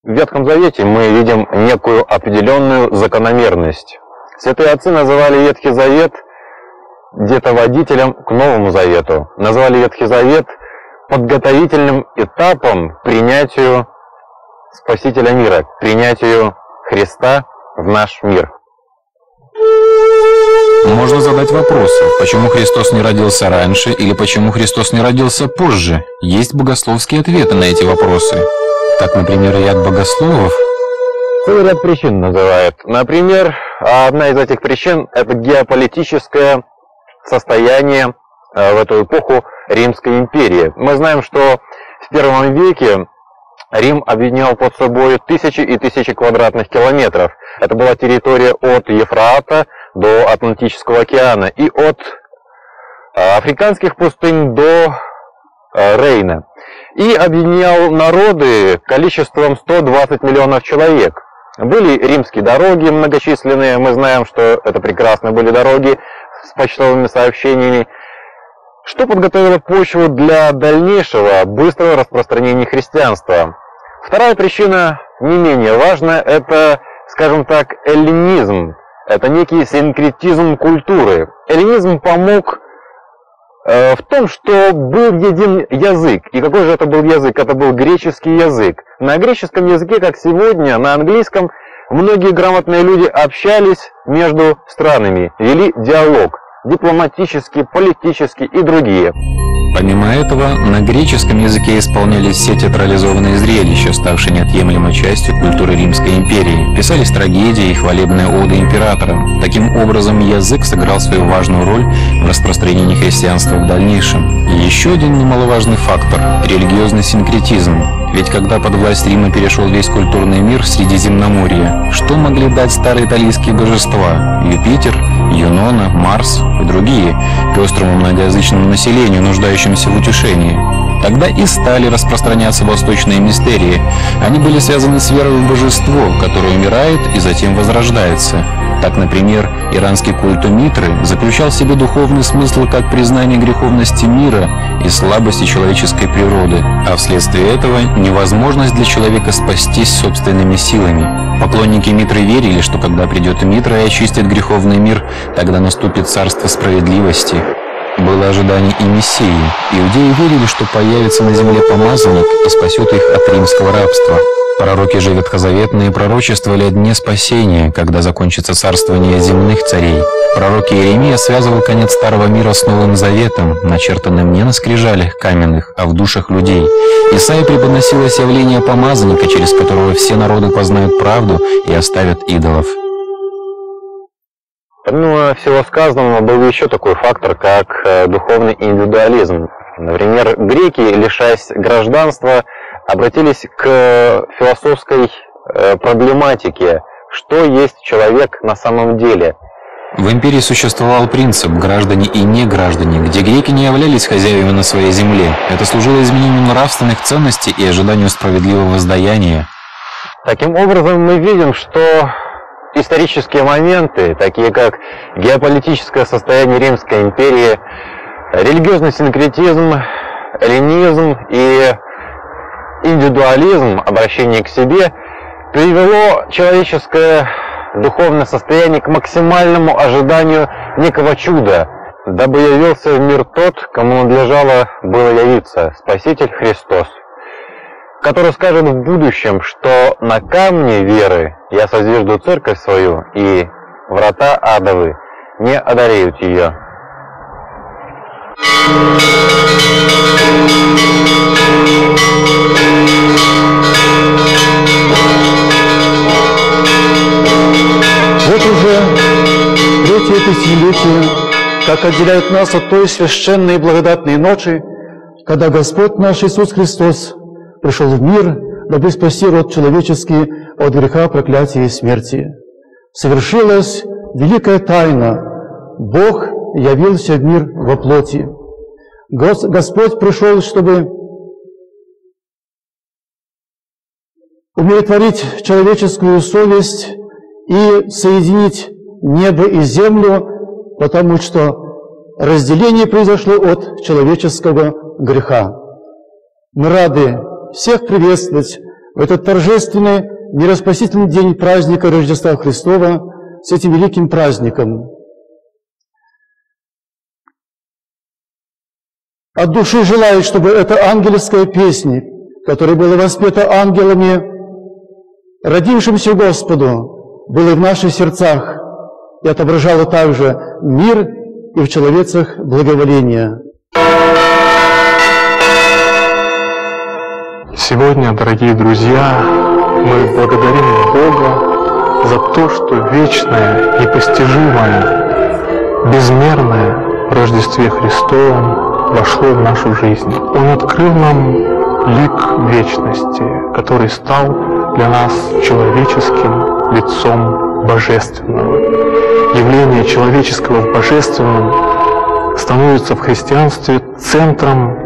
В Ветхом Завете мы видим некую определенную закономерность. Святые отцы называли Ветхий Завет где-то водителем к Новому Завету. Назвали Ветхий Завет подготовительным этапом к принятию Спасителя мира, к принятию Христа в наш мир. Можно задать вопрос, почему Христос не родился раньше или почему Христос не родился позже? Есть богословские ответы на эти вопросы. Так, например, ряд богословов целый ряд причин называют. Например, одна из этих причин – это геополитическое состояние в эту эпоху Римской империи. Мы знаем, что в первом веке Рим объединял под собой тысячи и тысячи квадратных километров. Это была территория от Ефрата до Атлантического океана и от африканских пустынь до Рейна. И объединял народы количеством 120 миллионов человек. Были римские дороги многочисленные, мы знаем, что это прекрасно были дороги с почтовыми сообщениями, что подготовило почву для дальнейшего быстрого распространения христианства. Вторая причина, не менее важная, это, скажем так, эллинизм. Это некий синкретизм культуры. Эллинизм помог в том, что был един язык. И какой же это был язык? Это был греческий язык. На греческом языке, как сегодня, на английском, многие грамотные люди общались между странами, вели диалог, дипломатический, политический и другие. Помимо этого, на греческом языке исполнялись все театрализованные зрелища, ставшие неотъемлемой частью культуры Римской империи. Писались трагедии и хвалебные оды императорам. Таким образом, язык сыграл свою важную роль в распространении христианства в дальнейшем. И еще один немаловажный фактор – религиозный синкретизм. Ведь когда под власть Рима перешел весь культурный мир Средиземноморья, что могли дать старые итальянские божества – Юпитер, Юнона, Марс и другие – пестрому многоязычному населению, нуждающемуся в утешении? Тогда и стали распространяться восточные мистерии. Они были связаны с верой в божество, которое умирает и затем возрождается. Так, например, иранский культ Митры заключал в себе духовный смысл как признание греховности мира и слабости человеческой природы, а вследствие этого невозможность для человека спастись собственными силами. Поклонники Митры верили, что когда придет Митра и очистит греховный мир, тогда наступит царство справедливости. Было ожидание и Мессии. Иудеи верили, что появится на земле помазанник и спасет их от римского рабства. Пророки же ветхозаветные пророчествовали о дне спасения, когда закончится царствование земных царей. Пророк Иеремия связывал конец Старого мира с Новым Заветом, начертанным не на скрижалях каменных, а в душах людей. Исаия преподносилось явление помазанника, через которого все народы познают правду и оставят идолов. Помимо всего сказанного, был еще такой фактор, как духовный индивидуализм. Например, греки, лишаясь гражданства, обратились к философской проблематике, что есть человек на самом деле. В империи существовал принцип «граждане и неграждане», где греки не являлись хозяевами на своей земле. Это служило изменению нравственных ценностей и ожиданию справедливого воздаяния. Таким образом, мы видим, что исторические моменты, такие как геополитическое состояние Римской империи, религиозный синкретизм, эллинизм и индивидуализм, обращение к себе, привело человеческое духовное состояние к максимальному ожиданию некого чуда, дабы явился в мир тот, кому надлежало было явиться, Спаситель Христос, который скажет в будущем, что на камне веры я созвежду церковь свою, и врата адовы не одолеют ее. Вот уже третье тысячелетие, как отделяет нас от той священной и благодатной ночи, когда Господь наш Иисус Христос пришел в мир, дабы спасти род человеческий от греха, проклятия и смерти. Совершилась великая тайна. Бог явился в мир во плоти. Господь пришел, чтобы умиротворить человеческую совесть и соединить небо и землю, потому что разделение произошло от человеческого греха. Мы рады всех приветствовать в этот торжественный, мироспасительный день праздника Рождества Христова, с этим великим праздником. От души желаю, чтобы эта ангельская песня, которая была воспета ангелами, родившимся Господу, была в наших сердцах и отображала также мир и в человецах благоволение. Сегодня, дорогие друзья, мы благодарим Бога за то, что вечное, непостижимое, безмерное в Рождестве Христовом вошло в нашу жизнь. Он открыл нам лик вечности, который стал для нас человеческим лицом божественного. Явление человеческого в божественном становится в христианстве центром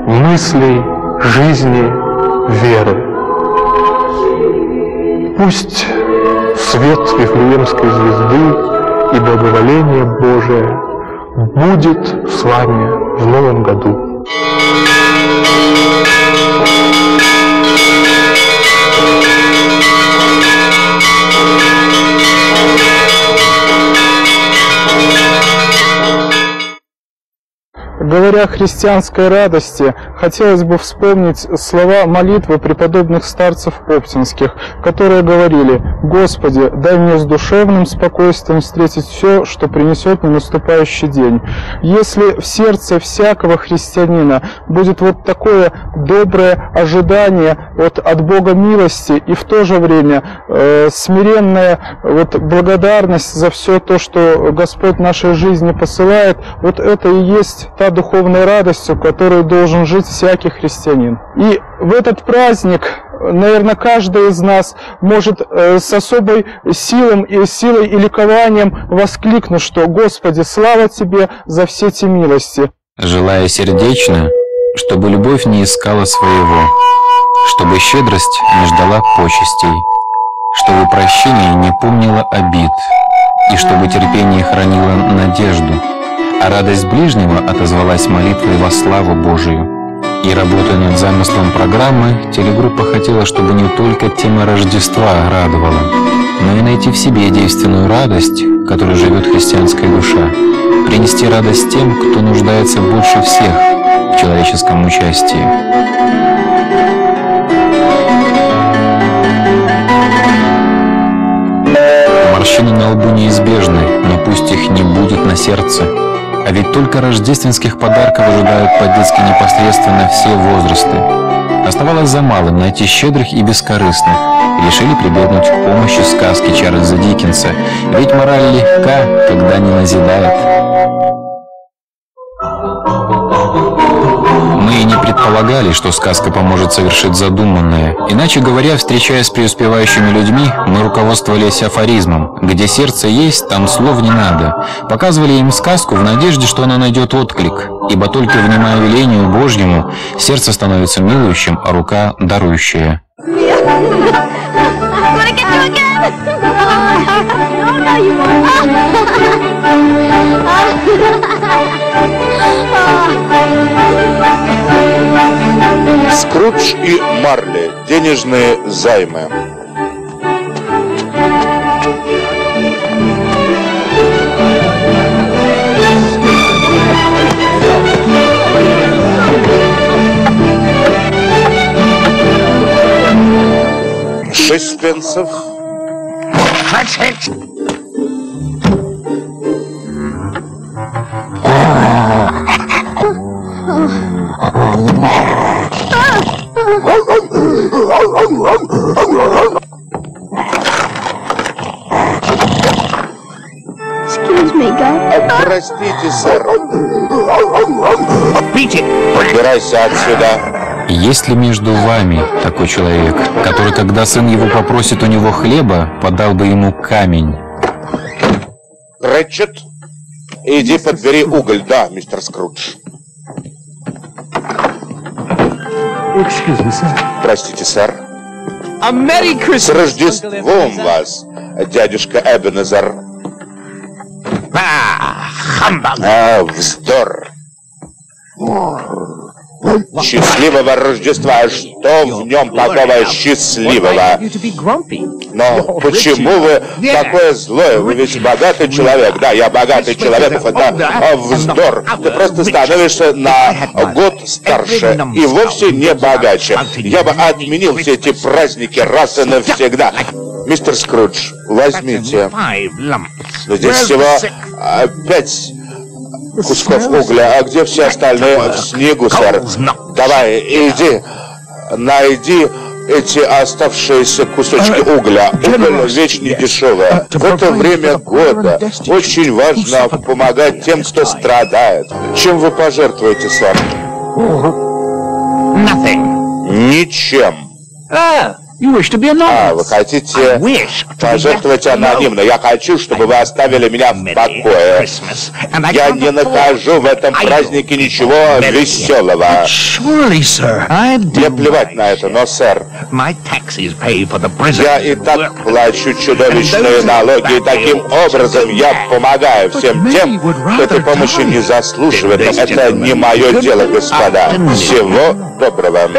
мыслей, жизни, веры. Пусть свет Вифлеемской звезды и благоволение Божие будет с вами в новом году. Говоря о христианской радости, хотелось бы вспомнить слова молитвы преподобных старцев оптинских, которые говорили: «Господи, дай мне с душевным спокойствием встретить все, что принесет мне наступающий день». Если в сердце всякого христианина будет вот такое доброе ожидание от Бога милости и в то же время смиренная благодарность за все то, что Господь в нашей жизни посылает, вот это и есть та духовной радостью, которой должен жить всякий христианин. И в этот праздник, наверное, каждый из нас может с особой силой и ликованием воскликнуть, что «Господи, слава Тебе за все те милости». Желая сердечно, чтобы любовь не искала своего, чтобы щедрость не ждала почестей, чтобы прощение не помнило обид, и чтобы терпение хранило надежду, а радость ближнего отозвалась молитвой во славу Божию. И, работая над замыслом программы, телегруппа хотела, чтобы не только тема Рождества радовала, но и найти в себе действенную радость, которой живет христианская душа, принести радость тем, кто нуждается больше всех в человеческом участии. Морщины на лбу неизбежны, но пусть их не будет на сердце. А ведь только рождественских подарков ожидают по-детски непосредственно все возрасты. Оставалось за малым найти щедрых и бескорыстных. Решили прибегнуть к помощи сказки Чарльза Диккенса, ведь мораль легка, когда не назидает. Мы и не предполагали, что сказка поможет совершить задуманное. Иначе говоря, встречаясь с преуспевающими людьми, мы руководствовались афоризмом: где сердце есть, там слов не надо. Показывали им сказку в надежде, что она найдет отклик, ибо только внимая велению Божьему, сердце становится милующим, а рука дарующая. Скрудж и Марли. Денежные займы. Шесть пенсов. Простите, сэр. Убирайся отсюда. Есть ли между вами такой человек, который, когда сын его попросит у него хлеба, подал бы ему камень? Крэтчет, иди подбери уголь. Да, мистер Скрудж. Простите, сэр. С Рождеством вас, дядюшка Эбенезер. Вздор. Счастливого Рождества. Что в нем такого счастливого? Но почему вы такое злое? Вы ведь богатый человек. Да, я богатый человек. Это вздор. Ты просто становишься на год старше и вовсе не богаче. Я бы отменил все эти праздники раз и навсегда. Мистер Скрудж, возьмите. Здесь всего 5 кусков угля. А где все остальные? В снегу, сэр. Давай, иди, найди эти оставшиеся кусочки угля. Уголь вещь не дешевая. В это время года очень важно помогать тем, кто страдает. Чем вы пожертвуете, сэр? Ничем. Вы хотите пожертвовать анонимно. Я хочу, чтобы вы оставили меня в покое. Я не нахожу в этом празднике ничего веселого. Мне плевать на это, но, сэр, я и так плачу чудовищные налоги, и таким образом я помогаю всем тем, кто этой помощи не заслуживает. Это не мое дело, господа. Всего доброго.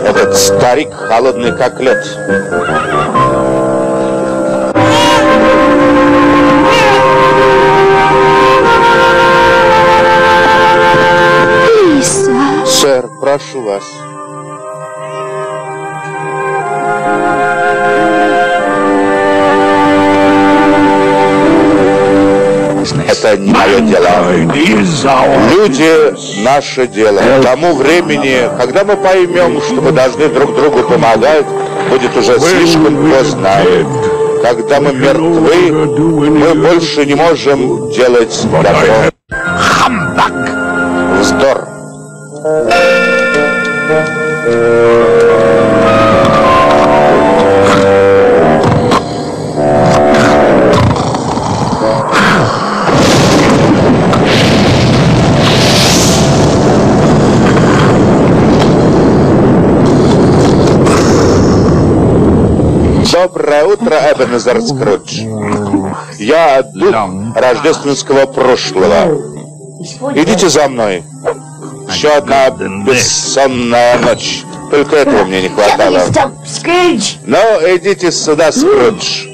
Этот старик холодный как лед. Сэр, прошу вас. Это не мое дело. Люди — наше дело. К тому времени, когда мы поймем, что мы должны друг другу помогать, будет уже слишком поздно. Когда мы мертвы, мы больше не можем делать добро. Вздор. Доброе утро, Эбенезер Скрудж. Я дух рождественского прошлого. Идите за мной. Еще одна бессонная ночь. Только этого мне не хватало. Ну, идите сюда, Скрудж.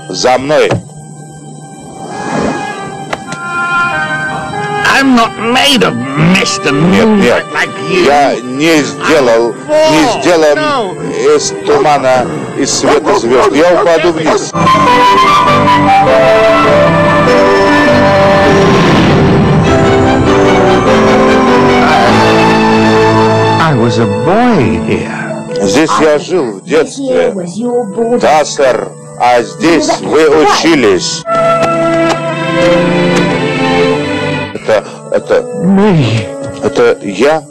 За мной. Нет, я не сделан из тумана, из света звезд. Я упаду вниз. Здесь я жил в детстве. Да, сэр. А здесь вы учились. Это я,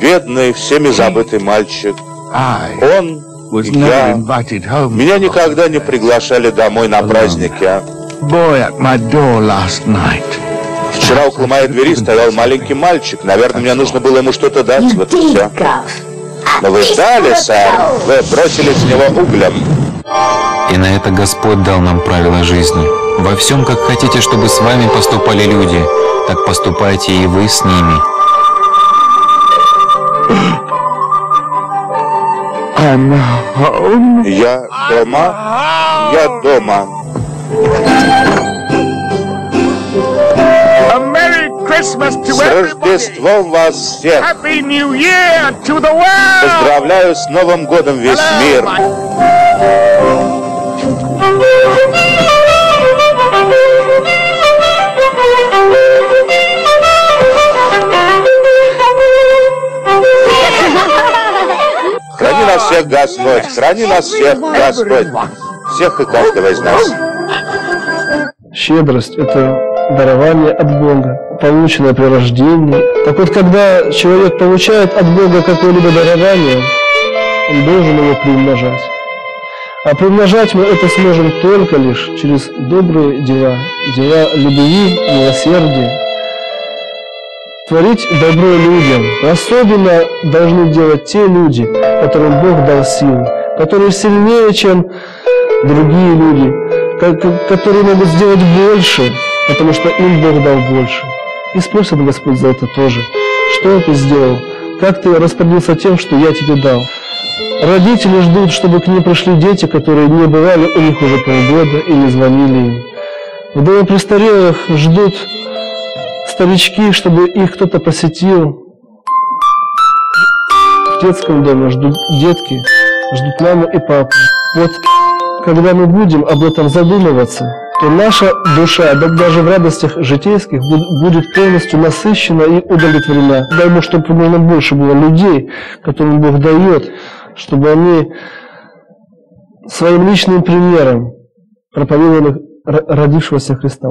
бедный, всеми забытый мальчик. Он, я. Меня никогда не приглашали домой на праздники. Вчера около моей двери стоял маленький мальчик. Наверное, мне нужно было ему что-то дать. Вот и все. Но вы ждали, сэр. Вы бросили с него углем. И на это Господь дал нам правила жизни. Во всем, как хотите, чтобы с вами поступали люди, так поступайте и вы с ними. Я дома. Я дома. С Рождеством вас всех! Поздравляю с Новым годом весь мир! Храни нас всех Господь! Храни нас всех Господь! Всех и каждого из нас! Щедрость – это дарование от Бога, полученное при рождении. Так вот, когда человек получает от Бога какое-либо дарование, он должен его приумножать. А примножать мы это сможем только лишь через добрые дела, дела любви, милосердия. Творить добро людям особенно должны делать те люди, которым Бог дал силу, которые сильнее, чем другие люди, которые могут сделать больше, потому что им Бог дал больше. И спросит Господь за это тоже. Что ты сделал? Как ты распорядился тем, что я тебе дал? Родители ждут, чтобы к ним пришли дети, которые не бывали у них уже полгода и не звонили им. В доме престарелых ждут старички, чтобы их кто-то посетил. В детском доме ждут детки, ждут маму и папу. Вот когда мы будем об этом задумываться, то наша душа, даже в радостях житейских, будет полностью насыщена и удовлетворена. Дай Бог, чтобы как можно больше было людей, которым Бог дает, чтобы они своим личным примером проповедовали родившегося Христа.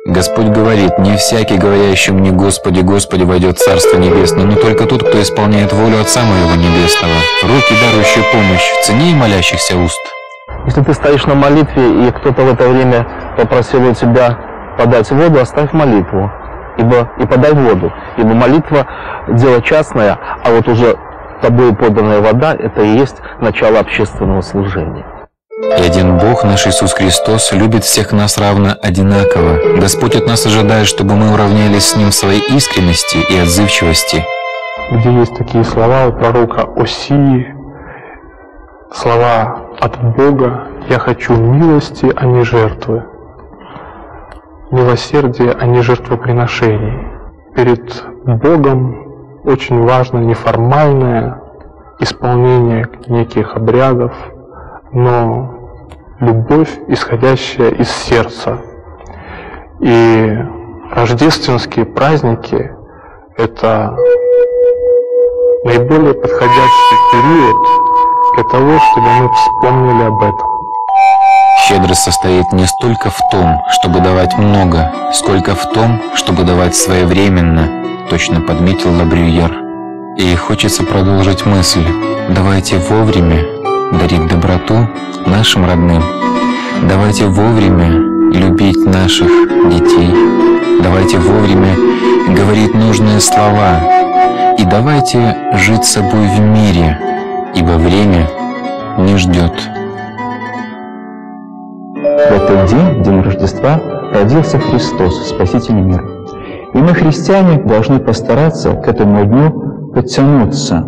Господь говорит: «Не всякий, говорящий мне Господи, Господи, войдет в Царство Небесное, но только тот, кто исполняет волю Отца Моего Небесного». Руки, дарующие помощь, цени молящихся уст. Если ты стоишь на молитве, и кто-то в это время попросил у тебя подать воду, оставь молитву и подай воду. Ибо молитва – дело частное, а вот уже тобой поданная вода – это и есть начало общественного служения. И один Бог, наш Иисус Христос, любит всех нас равно одинаково. Господь от нас ожидает, чтобы мы уравнялись с Ним в своей искренности и отзывчивости. Где есть такие слова у пророка Осии, слова от Бога: «Я хочу милости, а не жертвы, милосердие, а не жертвоприношений». Перед Богом очень важно неформальное исполнение неких обрядов, но любовь, исходящая из сердца. И рождественские праздники – это наиболее подходящий период для того, чтобы мы вспомнили об этом. Щедрость состоит не столько в том, чтобы давать много, сколько в том, чтобы давать своевременно, точно подметил Лабрюер. И хочется продолжить мысль: давайте вовремя дарить доброту нашим родным. Давайте вовремя любить наших детей. Давайте вовремя говорить нужные слова. И давайте жить собой в мире, ибо время не ждет. В этот день, день Рождества, родился Христос, Спаситель мира. И мы, христиане, должны постараться к этому дню подтянуться.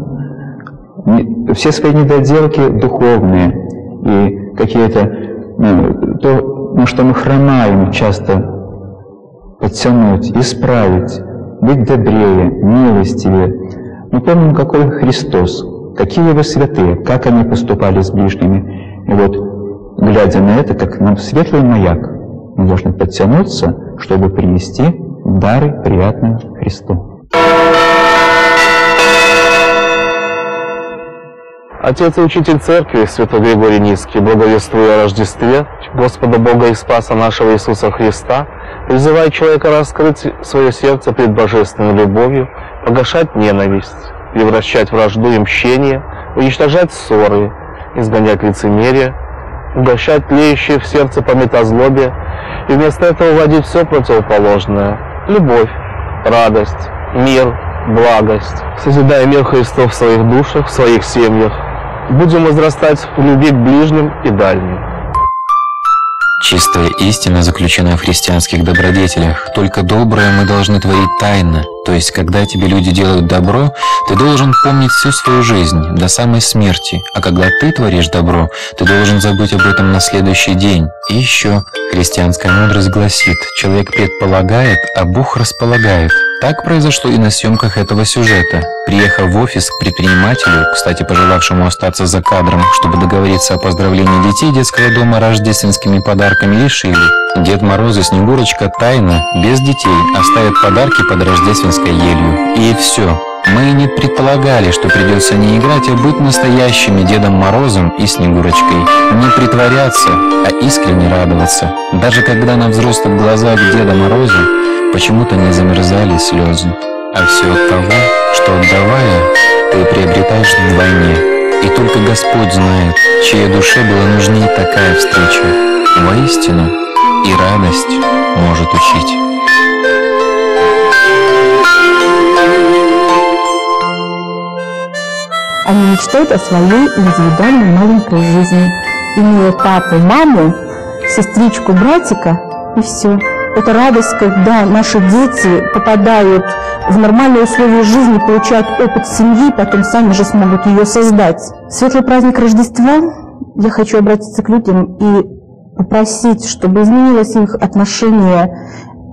Все свои недоделки духовные и какие-то, то, на что мы хромаем, часто подтянуть, исправить, быть добрее, милостивее. Мы помним, какой Христос, какие Его святые, как они поступали с ближними. И вот, глядя на это, как нам светлый маяк, мы должны подтянуться, чтобы принести дары приятные Христу. Отец и учитель церкви, святой Григорий Низкий, благовествуя о Рождестве Господа Бога и Спаса нашего Иисуса Христа, призывает человека раскрыть свое сердце пред божественной любовью, погашать ненависть, превращать вражду и мщение, уничтожать ссоры, изгонять лицемерие, угощать тлеющие в сердце пометозлобие и вместо этого вводить все противоположное – любовь, радость, мир, благость, созидая мир Христов в своих душах, в своих семьях. Будем возрастать в любви к ближним и дальним. Чистая истина заключена в христианских добродетелях. Только доброе мы должны творить тайно. То есть, когда тебе люди делают добро, ты должен помнить всю свою жизнь, до самой смерти. А когда ты творишь добро, ты должен забыть об этом на следующий день. И еще, христианская мудрость гласит, человек предполагает, а Бог располагает. Так произошло и на съемках этого сюжета. Приехав в офис к предпринимателю, кстати, пожелавшему остаться за кадром, чтобы договориться о поздравлении детей детского дома рождественскими подарками, решили. Дед Мороз и Снегурочка тайно, без детей, оставят подарки под рождественской елью. И все. Мы не предполагали, что придется не играть, а быть настоящими Дедом Морозом и Снегурочкой. Не притворяться, а искренне радоваться. Даже когда на взрослых глазах Деда Мороза почему-то не замерзали слезы. А все от того, что отдавая, ты приобретаешь вдвойне. И только Господь знает, чьей душе была нужнее такая встреча. Воистину, и радость может учить. Они мечтают о своей индивидуальной маленькой жизни, имея папу, маму, сестричку, братика, и все. Это радость, когда наши дети попадают в нормальные условия жизни, получают опыт семьи, потом сами же смогут ее создать. В светлый праздник Рождества я хочу обратиться к людям и попросить, чтобы изменилось их отношение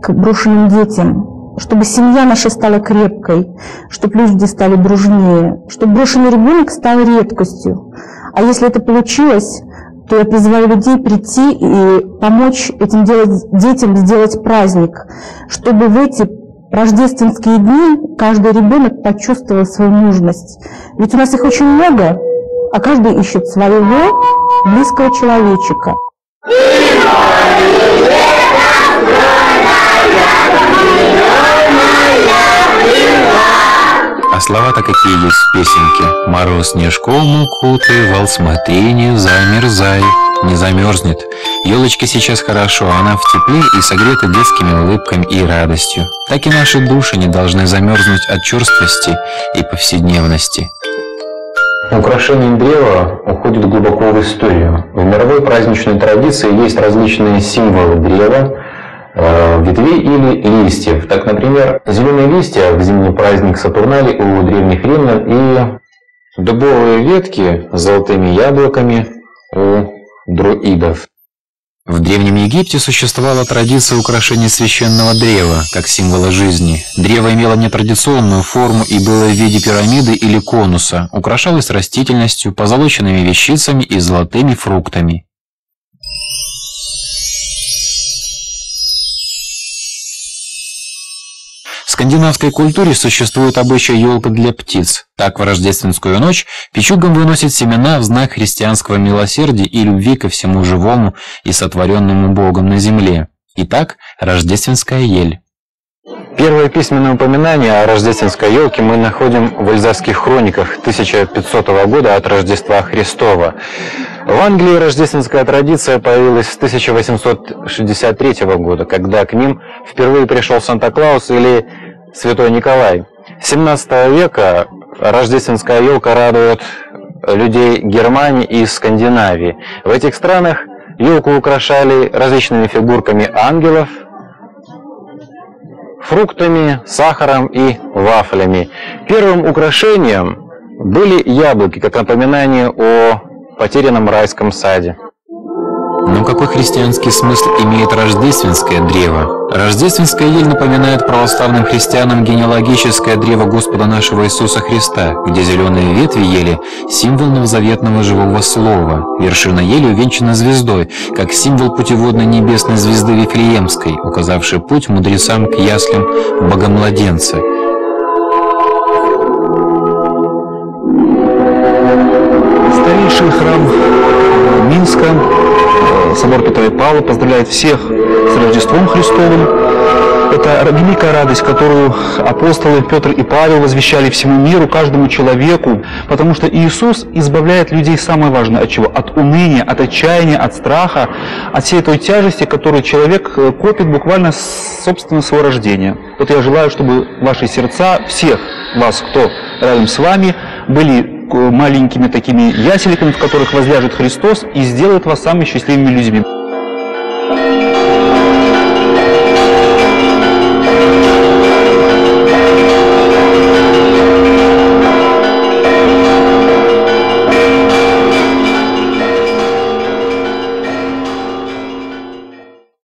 к брошенным детям, чтобы семья наша стала крепкой, чтобы люди стали дружнее, чтобы брошенный ребенок стал редкостью. А если это получилось, то я призываю людей прийти и помочь этим детям сделать праздник, чтобы в эти рождественские дни каждый ребенок почувствовал свою нужность. Ведь у нас их очень много, а каждый ищет своего близкого человечка. А слова-то какие есть в песенке. Мороз снежком укутывал, смотри, не замерзай. Не замерзнет. Елочка сейчас хорошо, она в тепле и согрета детскими улыбками и радостью. Так и наши души не должны замерзнуть от черствости и повседневности. Украшение древа уходит глубоко в историю. В мировой праздничной традиции есть различные символы древа, ветвей или листьев. Так, например, зеленые листья в зимний праздник Сатурналий у древних римлян и дубовые ветки с золотыми яблоками у друидов. В Древнем Египте существовала традиция украшения священного древа, как символа жизни. Древо имело нетрадиционную форму и было в виде пирамиды или конуса, украшалось растительностью, позолоченными вещицами и золотыми фруктами. В скандинавской культуре существует обычай елка для птиц. Так в рождественскую ночь печугам выносят семена в знак христианского милосердия и любви ко всему живому и сотворенному Богом на земле. Итак, рождественская ель. Первое письменное упоминание о рождественской елке мы находим в Эльзасских хрониках 1500 года от Рождества Христова. В Англии рождественская традиция появилась с 1863 года, когда к ним впервые пришел Санта-Клаус или Святой Николай. С 17 века рождественская елка радует людей Германии и Скандинавии. В этих странах елку украшали различными фигурками ангелов, фруктами, сахаром и вафлями. Первым украшением были яблоки, как напоминание о потерянном райском саде. Но какой христианский смысл имеет рождественское древо? Рождественская ель напоминает православным христианам генеалогическое древо Господа нашего Иисуса Христа, где зеленые ветви ели – символ новозаветного живого слова. Вершина ели увенчана звездой, как символ путеводной небесной звезды Вифлеемской, указавшей путь мудрецам к яслям Богомладенца. Святейший храм Минска, собор Петра и Павла поздравляет всех с Рождеством Христовым. Это великая радость, которую апостолы Петр и Павел возвещали всему миру, каждому человеку, потому что Иисус избавляет людей, самое важное, от чего? От уныния, от отчаяния, от страха, от всей той тяжести, которую человек копит буквально с собственного своего рождения. Вот я желаю, чтобы ваши сердца, всех вас, кто рядом с вами, были маленькими такими яселиками, в которых возляжет Христос и сделает вас самыми счастливыми людьми.